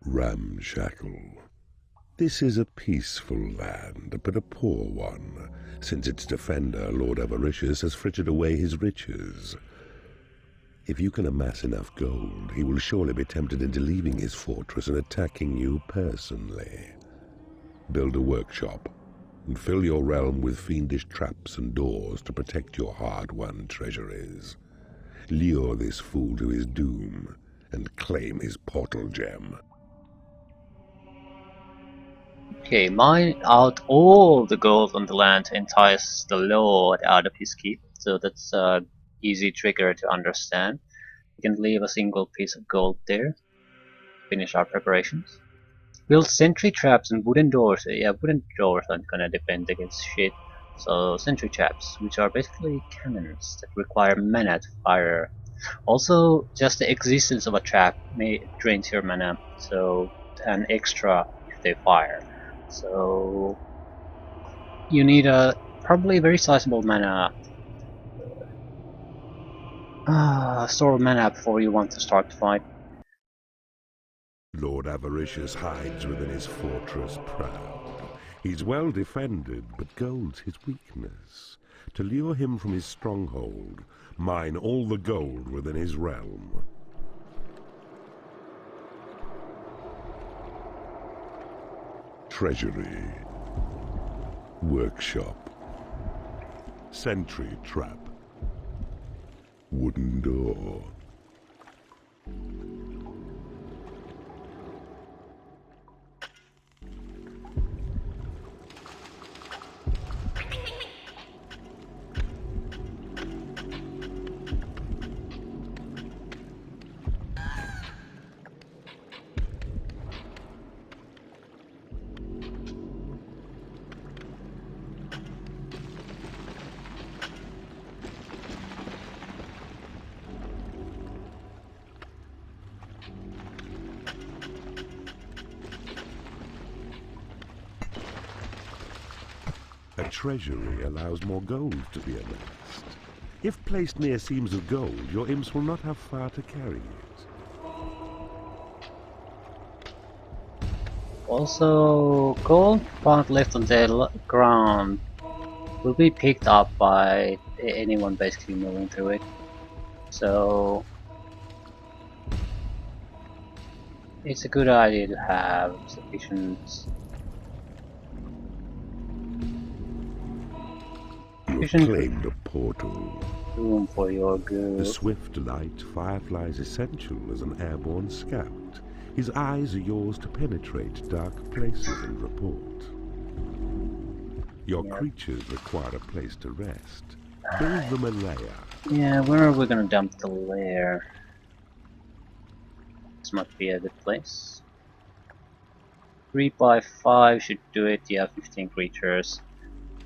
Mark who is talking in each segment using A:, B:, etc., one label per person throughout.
A: Ramshackle. This is a peaceful land, but a poor one, since its defender, Lord Avaricious, has frittered away his riches. If you can amass enough gold, he will surely be tempted into leaving his fortress and attacking you personally. Build a workshop, and fill your realm with fiendish traps and doors to protect your hard-won treasuries. Lure this fool to his doom, and claim his portal gem.
B: Okay, mine out all the gold on the land to entice the Lord out of his keep, so that's an easy trigger to understand. We can leave a single piece of gold there. Finish our preparations. Build sentry traps and wooden doors. Yeah, wooden doors aren't gonna defend against shit. So sentry traps, which are basically cannons that require mana to fire. Also, just the existence of a trap drains your mana, so an extra if they fire. So you need a probably very sizable mana store of mana before you want to start the fight.
A: Lord Avaricious hides within his fortress proud. He's well defended, but gold's his weakness. To lure him from his stronghold, mine all the gold within his realm. Treasury. Workshop. Sentry trap. Wooden door. A treasury allows more gold to be amassed. If placed near seams of gold, your imps will not have far to carry it.
B: Also, gold found left on the ground will be picked up by anyone basically moving through it. So it's a good idea to have sufficient
A: Claimed a portal.
B: room for your goods.
A: The swift light Firefly is essential as an airborne scout. His eyes are yours to penetrate dark places and report. Your creatures require a place to rest. Build them a lair.
B: Yeah, where are we gonna dump the lair? This might be a good place. 3x5 should do it. Yeah, 15 creatures.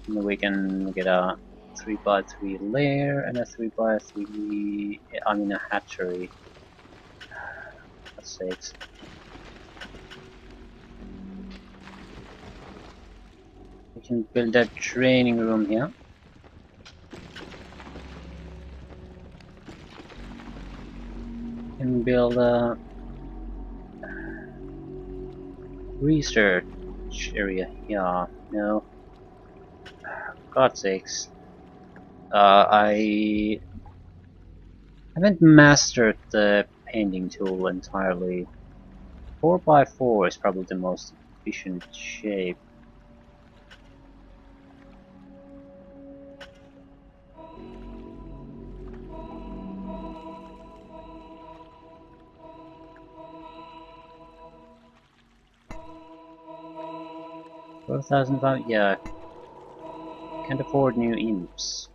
B: And we can get a 3x3 lair and a 3x3. I mean a hatchery. That's 6. We can build a training room here. And build a research area here. No. God's sakes. I haven't mastered the painting tool entirely. 4x4 is probably the most efficient shape. £12,000, yeah. Can't afford new imps.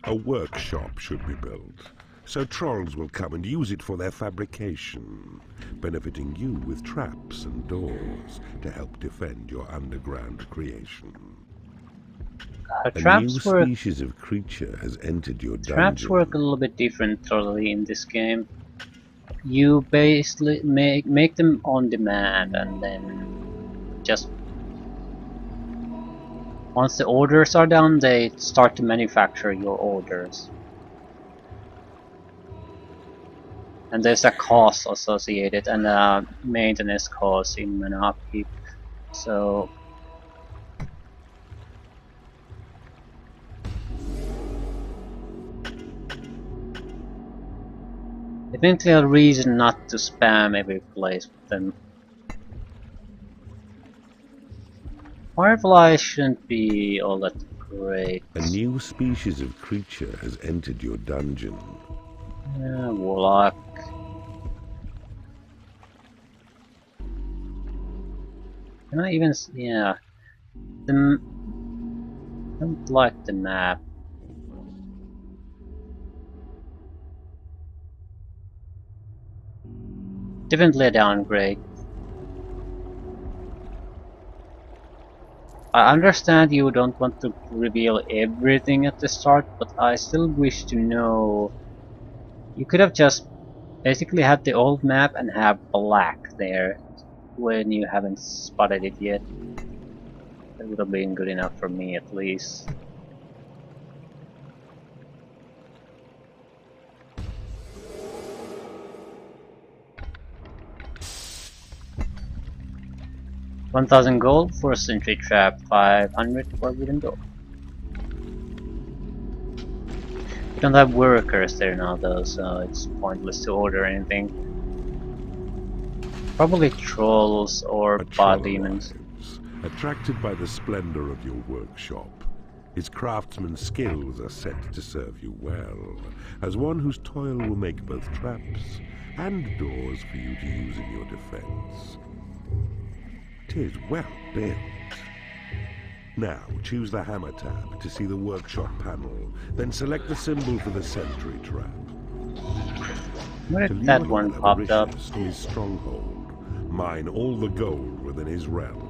A: A workshop should be built, so trolls will come and use it for their fabrication, benefiting you with traps and doors to help defend your underground creation. A new
B: traps
A: species of creature has entered your
B: traps
A: dungeon.
B: work a little bit different totally in this game. You basically make them on demand, and then just once the orders are done, they start to manufacture your orders. And there's a cost associated and a maintenance cost in mana upkeep. So definitely a reason not to spam every place with them. Fireflies shouldn't be all that great.
A: A new species of creature has entered your dungeon.
B: Warlock. Can I even? Yeah. I don't like the map. Definitely a downgrade. I understand you don't want to reveal everything at the start, but I still wish to know. You could have just basically had the old map and have black there when you haven't spotted it yet. That would have been good enough for me at least. $1,000 gold for a sentry trap, 500 for wooden door. We don't have workers there now though, so it's pointless to order anything. Probably trolls or bot demons.
A: Attracted by the splendor of your workshop, his craftsman's skills are set to serve you well, as one whose toil will make both traps and doors for you to use in your defense. 'Tis well built. Now choose the hammer tab to see the workshop panel, then select the symbol for the sentry trap.
B: What if that one popped up?
A: To his stronghold, mine all the gold within his realm.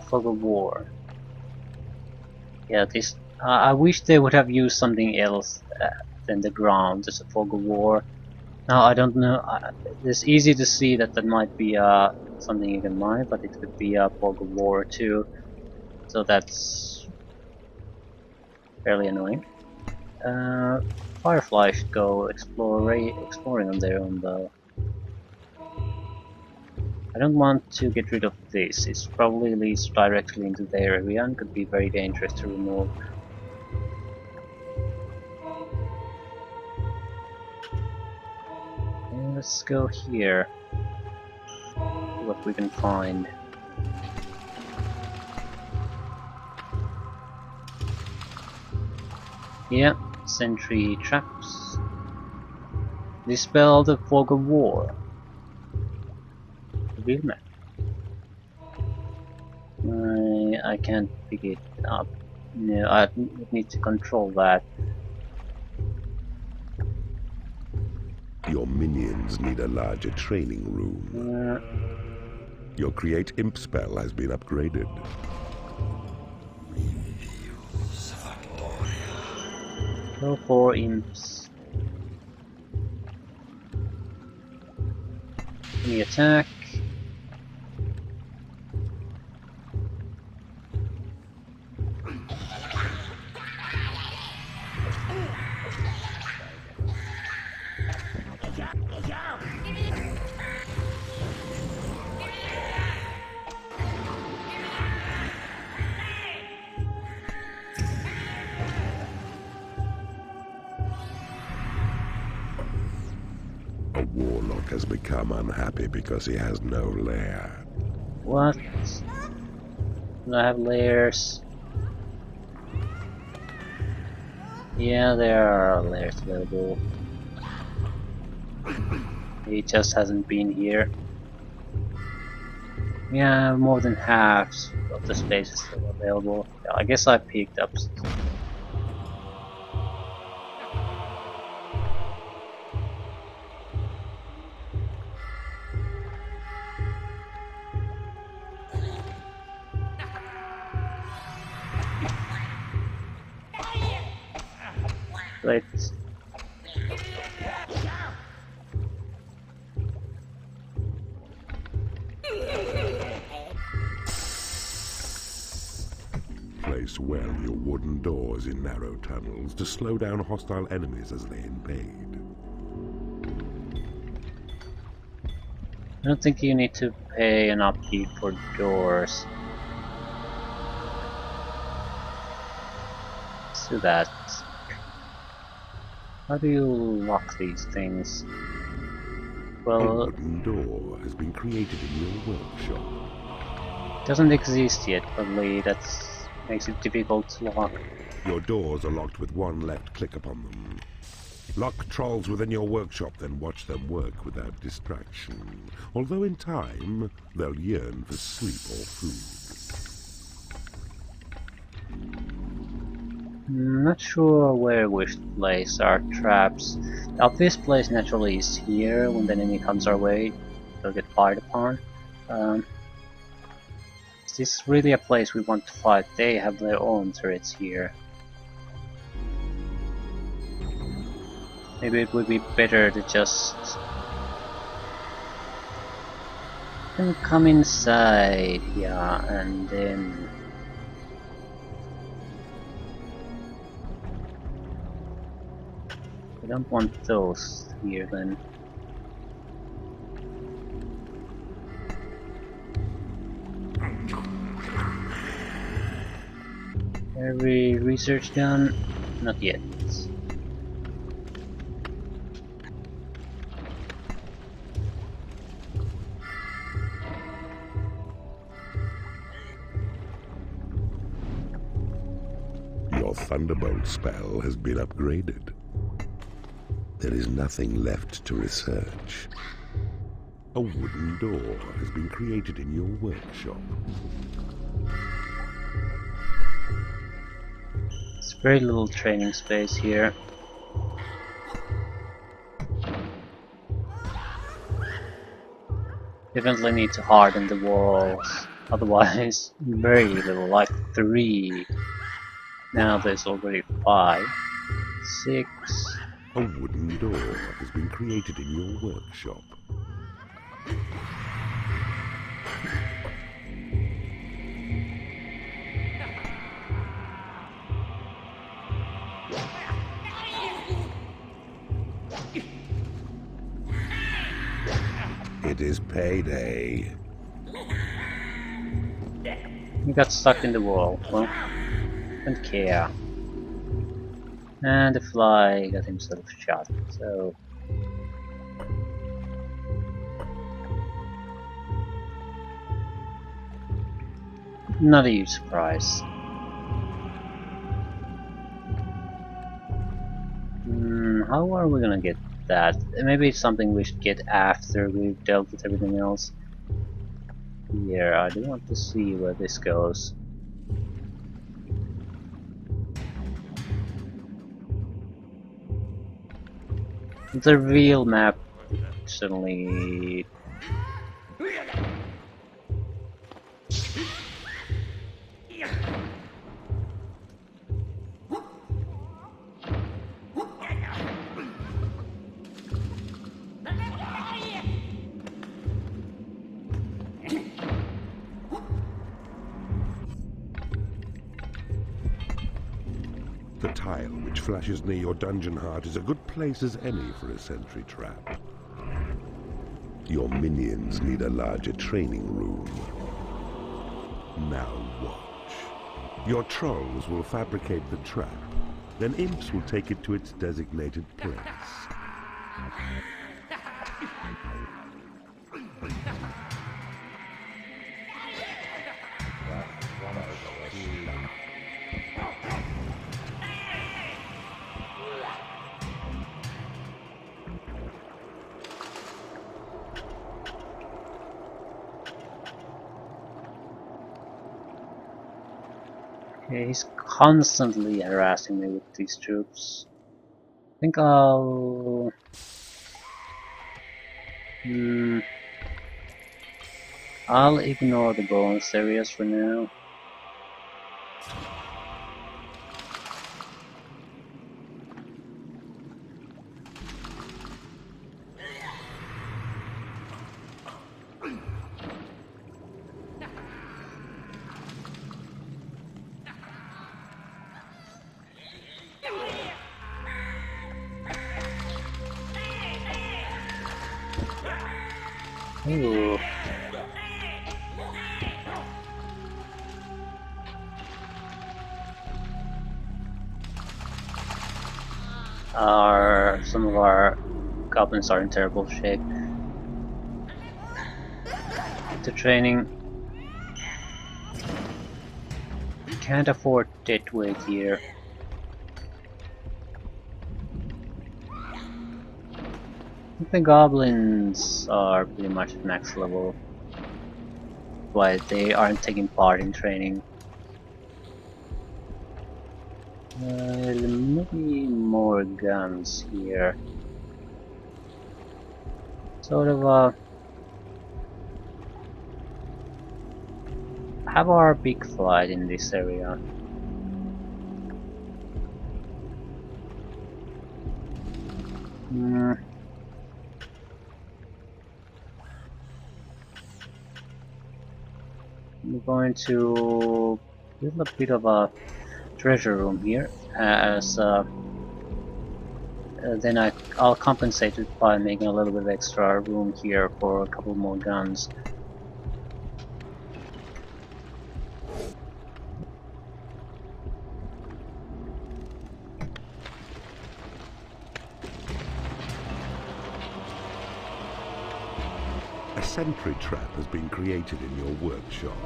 B: Fog of War. Yeah, this. I wish they would have used something else than the ground as a Fog of War. Now I don't know. It's easy to see that that might be something you can mine, but it could be a Fog of War too. So that's fairly annoying. Firefly should go exploring on their own though. I don't want to get rid of this. It probably leads directly into their area and could be very dangerous to remove. And let's go here. See what we can find. Yeah, sentry traps. Dispel the fog of war. Map. I can't pick it up. No, I need to control that.
A: Your minions need a larger training room. Your create imp spell has been upgraded.
B: Go for imps. Any attack.
A: A warlock has become unhappy because he has no lair.
B: What? Do I have layers? Yeah, there are layers available. He just hasn't been here. Yeah, more than half of the space is still available. Yeah, I guess I picked up. Let's...
A: Place well your wooden doors in narrow tunnels to slow down hostile enemies as they invade.
B: I don't think you need to pay an upkeep for doors. Let's do that. How do you lock these things?
A: A
B: Well,
A: wooden door has been created in your workshop.
B: it doesn't exist yet, probably. That makes it difficult to lock.
A: Your doors are locked with one left click upon them. Lock trolls within your workshop, then watch them work without distraction. Although in time, they'll yearn for sleep or food.
B: I'm not sure where we should place our traps. The obvious place naturally is here. When the enemy comes our way, they'll get fired upon. Is this really a place we want to fight? They have their own turrets here. Maybe it would be better to just come inside, yeah, and then I don't want those here then. Every research done? Not yet.
A: Your Thunderbolt spell has been upgraded. There is nothing left to research. A wooden door has been created in your workshop.
B: It's very little training space here. Definitely need to harden the walls, otherwise very little, like 3. Now there's already 5, 6.
A: A wooden door has been created in your workshop. It is payday.
B: He got stuck in the wall. Well, don't care. And the fly got himself shot, so... not a huge surprise. How are we gonna get that? Maybe it's something we should get after we've dealt with everything else. Here, I do want to see where this goes. The real map suddenly...
A: The tile which flashes near your dungeon heart is a good place as any for a sentry trap. Your minions need a larger training room. Now watch. Your trolls will fabricate the trap, then imps will take it to its designated place.
B: Okay, he's constantly harassing me with these troops. I think I'll... I'll ignore the bonus areas for now. Ooh. Some of our goblins are in terrible shape. The training can't afford dead weight here. I think the goblins are pretty much at max level, but they aren't taking part in training. Maybe more guns here. Sort of have our big fight in this area. We're going to build a bit of a treasure room here, as then I'll compensate it by making a little bit of extra room here for a couple more guns.
A: A sentry trap has been created in your workshop.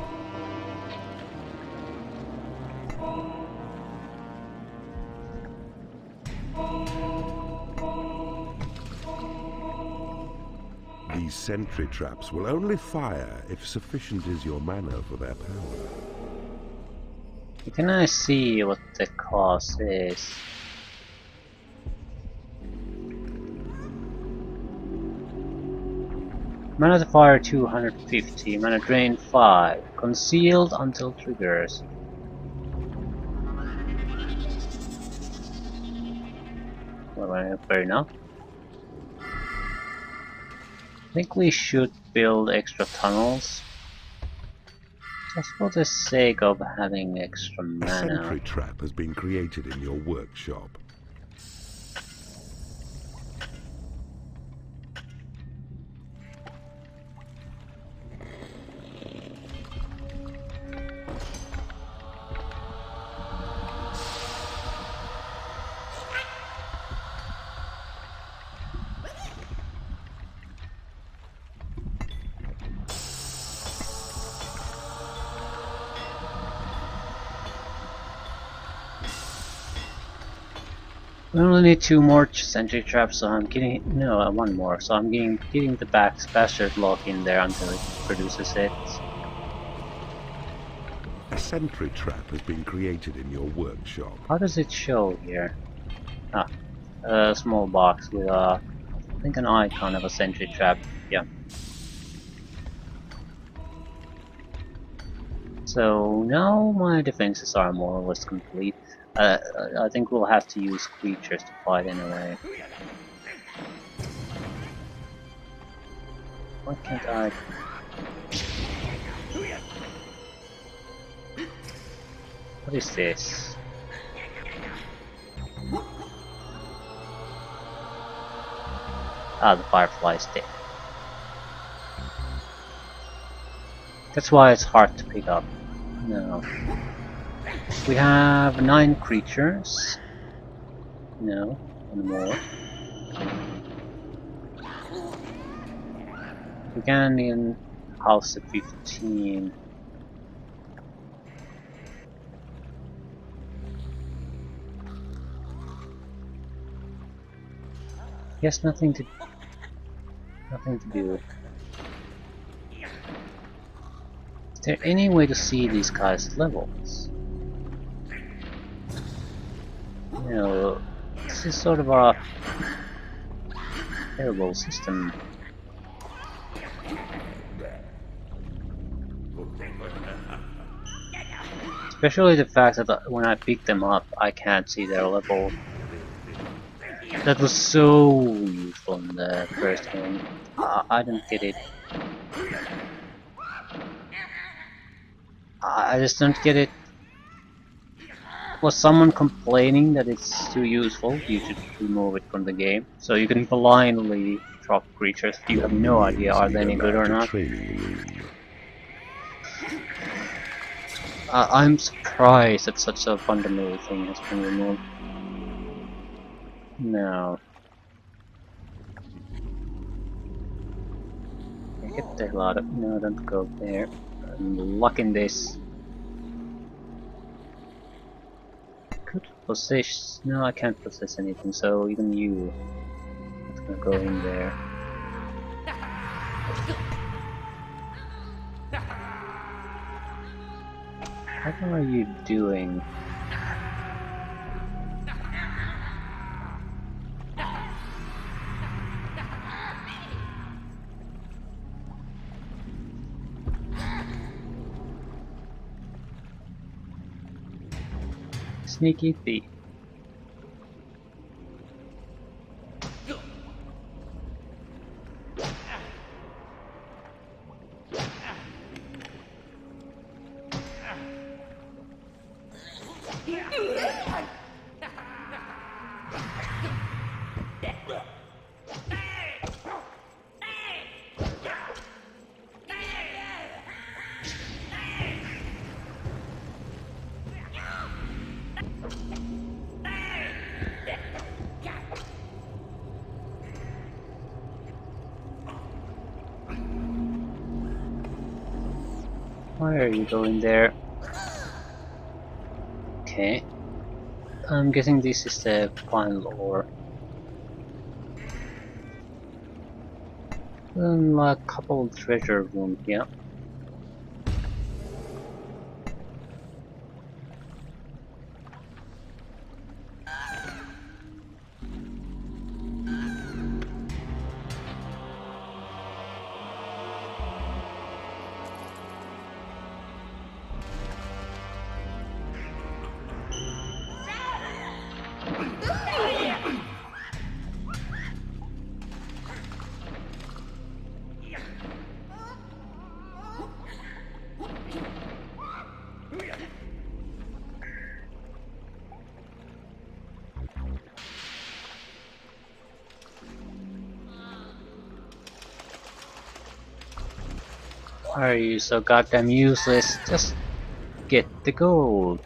A: These sentry traps will only fire if sufficient is your mana for their power.
B: Can I see what the cost is? Mana to fire 250, mana drain 5, concealed until triggers. Well, fair enough. I think we should build extra tunnels, just for the sake of having extra mana.
A: A sentry trap has been created in your workshop.
B: We only need 2 more sentry traps, so I'm getting one more. So I'm getting the bastard lock in there until it produces it.
A: A sentry trap has been created in your workshop.
B: How does it show here? Ah, a small box with I think an icon of a sentry trap. Yeah. So now my defenses are more or less complete. I think we'll have to use creatures to fight anyway. Why can't I? What is this? Ah, the firefly's dead. That's why it's hard to pick up. No. We have 9 creatures. No, one more. We can in house at 15. Yes, nothing to do. Is there any way to see these guys' levels? You know, this is sort of a terrible system. Especially the fact that when I pick them up, I can't see their level. That was so useful in the first game. I don't get it. I just don't get it. Was someone complaining that it's too useful? You should remove it from the game, so you can blindly drop creatures. You have no idea are they any good or not. I'm surprised that such a fundamental thing has been removed. No. Get the hell out of— no, don't go there. I'm locking this. Could possess— no, I can't possess anything, so even you. Not gonna go in there. What are you doing? Sneaky thief. Why are you going there? Okay. I'm guessing this is the final ore. Then a couple treasure rooms, yeah. Why are you so goddamn useless? Just get the gold.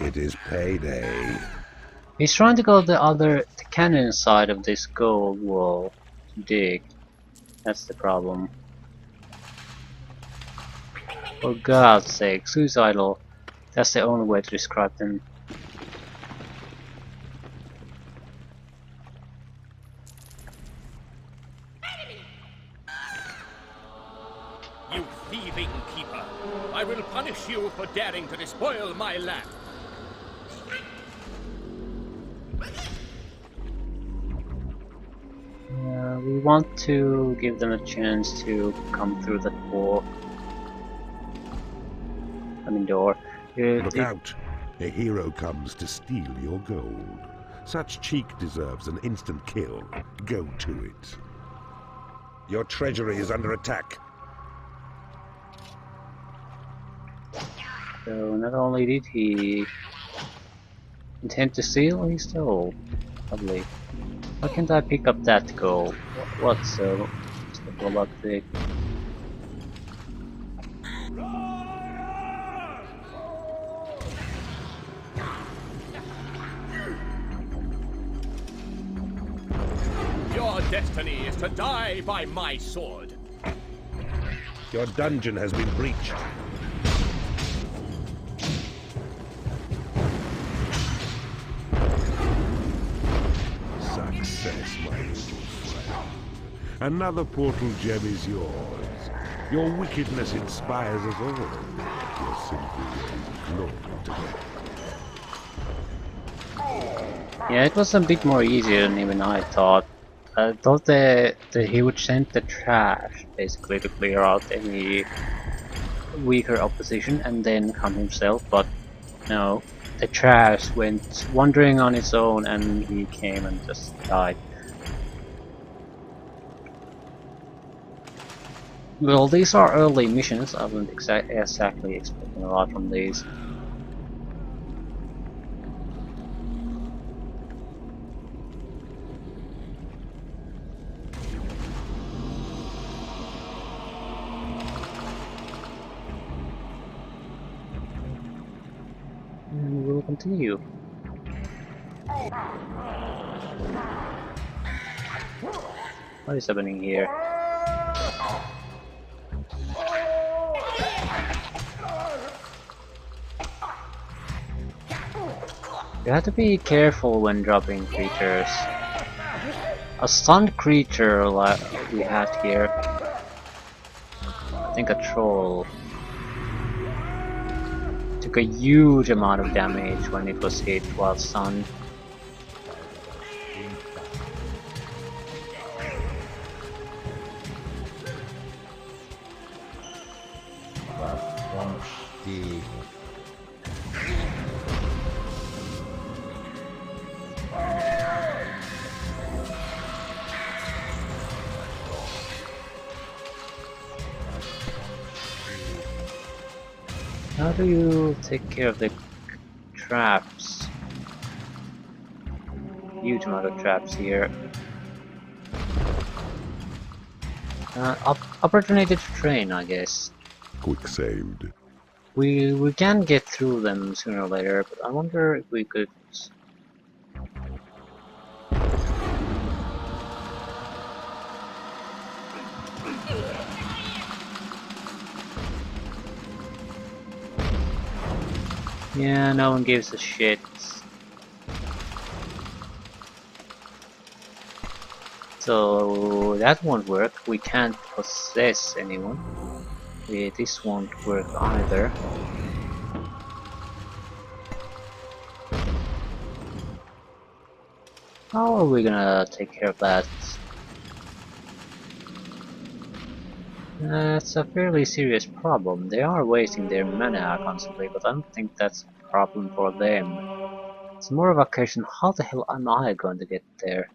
A: It is payday.
B: He's trying to go the cannon side of this gold wall to dig. That's the problem. For God's sake, suicidal. That's the only way to describe them.
C: You thieving keeper! I will punish you for daring to despoil my land!
B: We want to give them a chance to come through that wall. I mean door.
A: Look out! A hero comes to steal your gold. Such cheek deserves an instant kill. Go to it. Your treasury is under attack.
B: So not only did he intend to steal, he stole. Lovely. Why can't I pick up that gold? What's so special about it?
C: Your destiny is to die by my sword.
A: Your dungeon has been breached. Success, my little friend. Another portal gem is yours. Your wickedness inspires us all. You're simply glory together.
B: Yeah, it was a bit more easier than even I thought. I thought that he would send the trash basically to clear out any weaker opposition and then come himself, but no, the trash went wandering on its own and he came and just died. Well, these are early missions. I wasn't exactly expecting a lot from these. happened to you? What is happening here? You have to be careful when dropping creatures. A stunned creature like we had here. I think a troll. Took a huge amount of damage when it was hit while stunned. How do you take care of the traps? Huge amount of traps here. Opportunity to train, I guess.
A: Quick saved.
B: We can get through them sooner or later, but I wonder if we could. Yeah, no one gives a shit. So that won't work. We can't possess anyone. This won't work either. How are we gonna take care of that? It's a fairly serious problem. They are wasting their mana constantly, but I don't think that's a problem for them. It's more of a question, how the hell am I going to get there?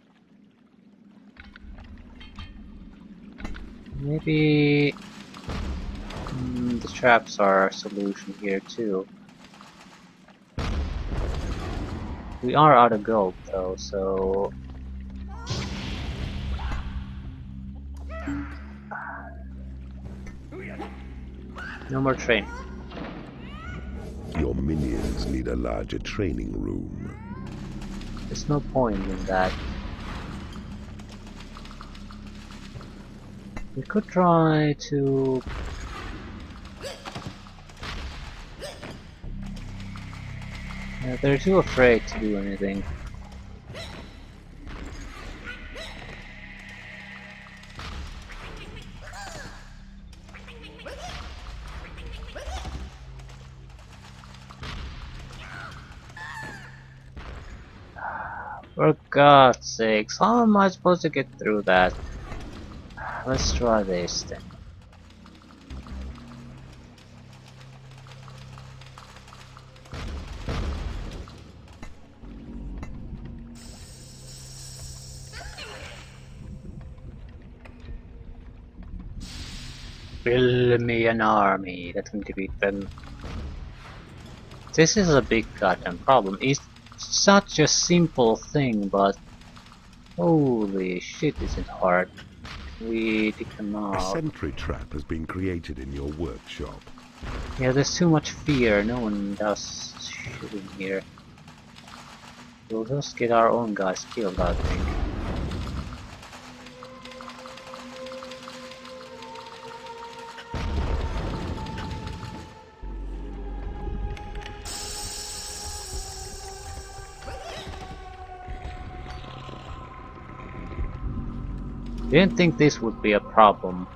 B: Maybe the traps are a solution here too. We are out of gold though, so no more training.
A: Your minions need a larger training room.
B: There's no point in that. We could try to... they're too afraid to do anything. For God's sakes, how am I supposed to get through that? Let's try this then. Build me an army that can defeat them. This is a big goddamn problem. It's such a simple thing, but holy shit, is it hard. We dig them
A: A
B: out.
A: sentry trap has been created in your workshop.
B: Yeah, there's too much fear. No one does shit in here. We'll just get our own guys killed, I think. Didn't think this would be a problem.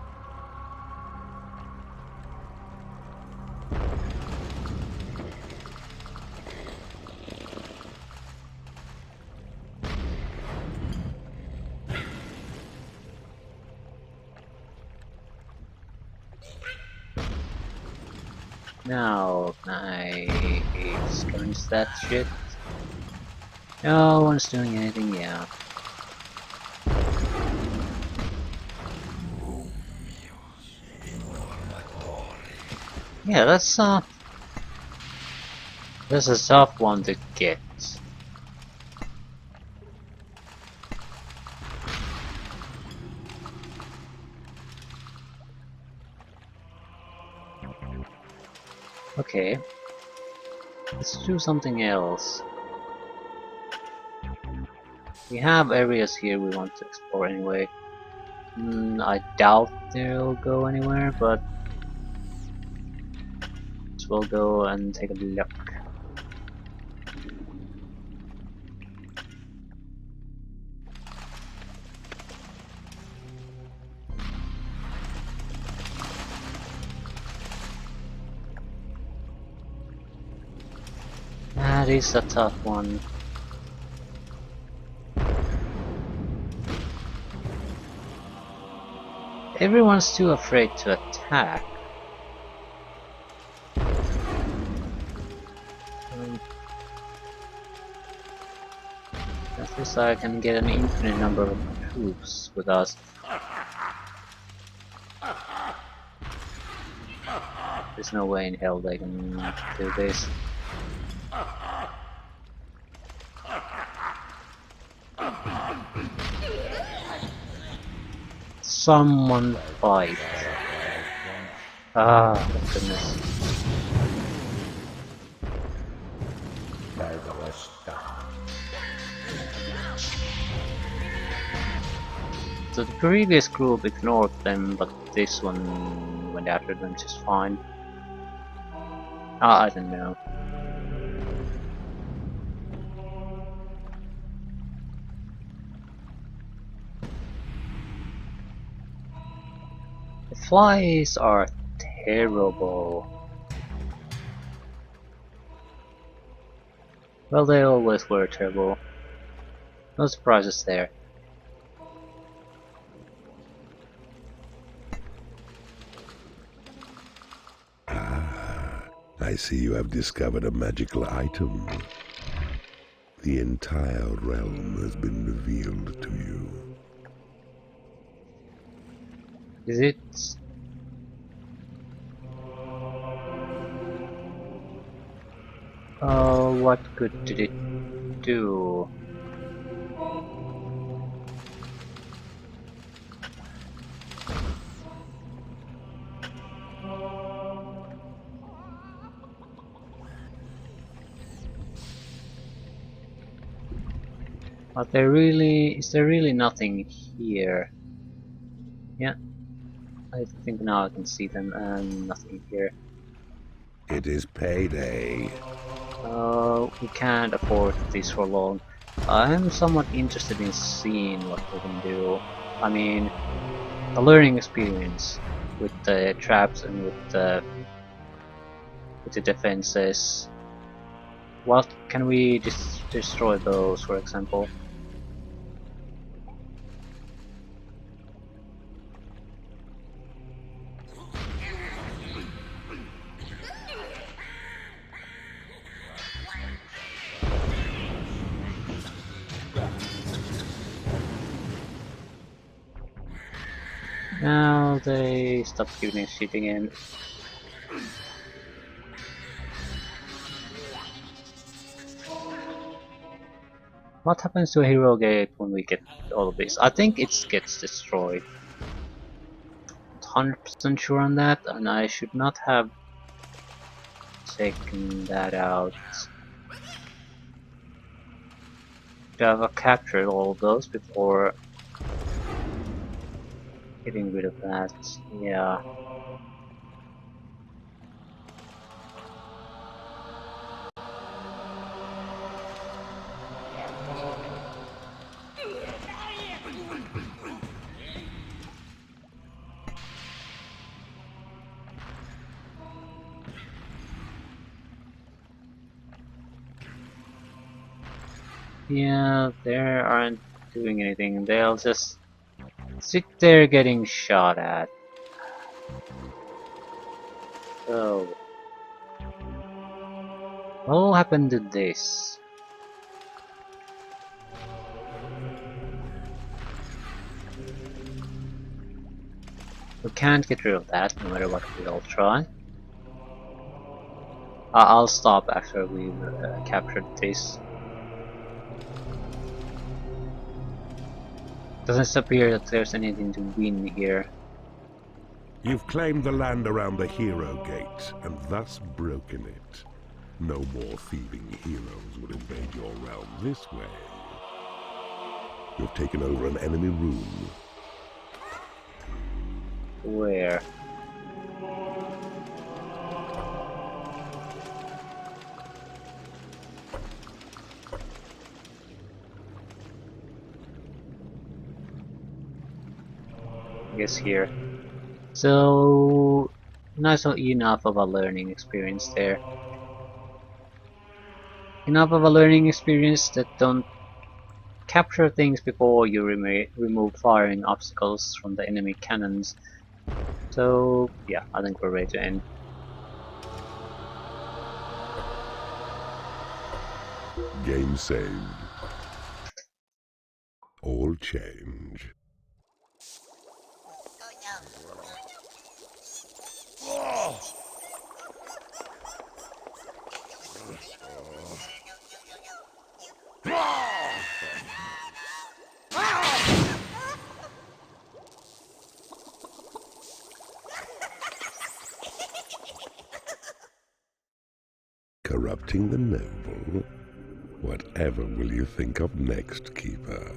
B: Now, nice. Guns that shit. No one's doing anything, yeah. Yeah, that's a tough one to get. Okay. Let's do something else. We have areas here we want to explore anyway. I doubt they'll go anywhere, but we'll go and take a look. That is a tough one. Everyone's too afraid to attack. At least I can get an infinite number of troops with us. There's no way in hell they can do this. Someone fight. Ah, goodness. So the previous group ignored them, but this one went after them just fine. I don't know. The flies are terrible. Well, they always were terrible. No surprises there.
A: I see you have discovered a magical item. The entire realm has been revealed to you.
B: Is it? What good did it do? But is there really nothing here? Yeah, I think now I can see them, and nothing here.
A: It is payday.
B: We can't afford this for long. I'm somewhat interested in seeing what we can do. I mean, a learning experience with the traps and with the defenses. What can we destroy those, for example? Now they stop giving shit again. What happens to a hero gate when we get all of this? I think it gets destroyed. Not 100% sure on that, and I should not have taken that out. Should have captured all of those before getting rid of that. Yeah. Yeah, they aren't doing anything. They'll just sit there getting shot at. So, what will happen to this? We can't get rid of that no matter what we all try. I'll stop after we've captured this. Doesn't appear that there's anything to win here.
A: You've claimed the land around the Hero Gate, and thus broken it. No more thieving heroes will invade your realm this way. You've taken over an enemy room.
B: Where? I guess here. So, nice enough of a learning experience there. Enough of a learning experience that don't capture things before you remove firing obstacles from the enemy cannons. So, yeah, I think we're ready to end.
A: Game saved. All change. Corrupting the noble? Whatever will you think of next, Keeper?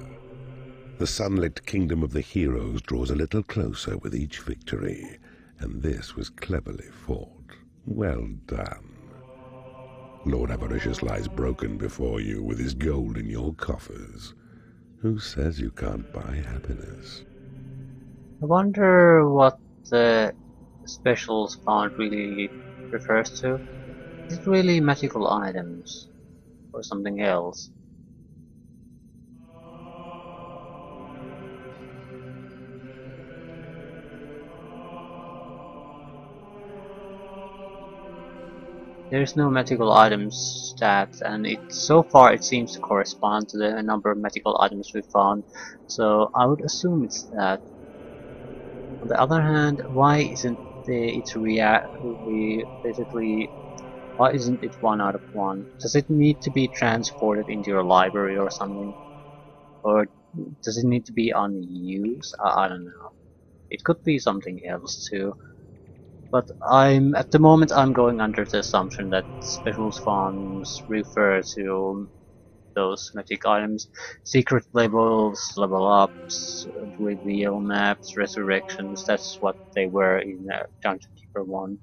A: The sunlit kingdom of the heroes draws a little closer with each victory, and this was cleverly fought. Well done. Lord Avaricious lies broken before you with his gold in your coffers. Who says you can't buy happiness?
B: I wonder what the specials font really refers to. Is it really magical items? Or something else? There's no magical items stats, and so far it seems to correspond to the number of magical items we found, so I would assume it's that. On the other hand, why isn't basically why isn't it 1 out of 1? Does it need to be transported into your library or something? Or does it need to be unused? I don't know. It could be something else too. But at the moment I'm going under the assumption that specials funds refer to those magic items, secret levels, level ups, reveal maps, resurrections. That's what they were in Dungeon Keeper 1.